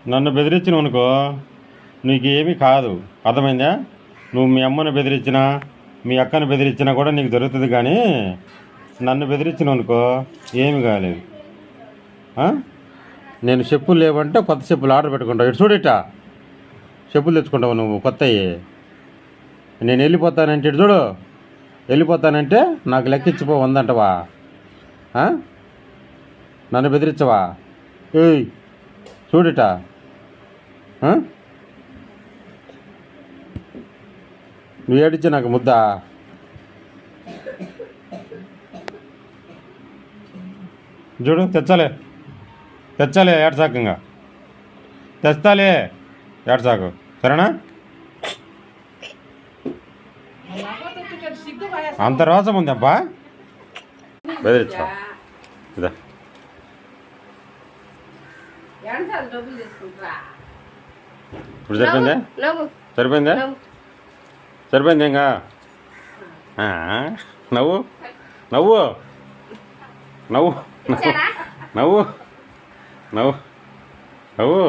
నన్ను బెదిరించినావు అనుకో నీకేమీ కాదు, అర్థమైందా? నువ్వు మీ అమ్మని బెదిరించినా మీ అక్కని బెదిరించినా కూడా నీకు దొరుకుతుంది, కానీ నన్ను బెదిరించినావు అనుకో ఏమి కాలేదు. నేను చెప్పులు లేవంటే కొత్త చెప్పులు ఆర్డర్ పెట్టుకుంటావు. ఇటు చూడట చెప్పులు తెచ్చుకుంటావు నువ్వు కొత్తవి. నేను వెళ్ళిపోతానంటే ఇటు చూడు, వెళ్ళిపోతానంటే నాకు లెక్కించిపో ఉందంటవా? నన్ను బెదిరించవా? ఏయ్ చూడట నువ్వు ఏడిచ్చే నాకు ముద్ద. చూడు తెచ్చాలే ఏడ్సాకంగా తెస్తాలే ఏడ్సాకు, సరేనా? అంత రోసం ఉంది అబ్బా, బెదిరించా. ఇదా ఇప్పుడు సరిపోయింది ఇంకా నవ్వు నవ్వు నవ్వు నవ్వు నవ్వు నవ్వు నవ్వు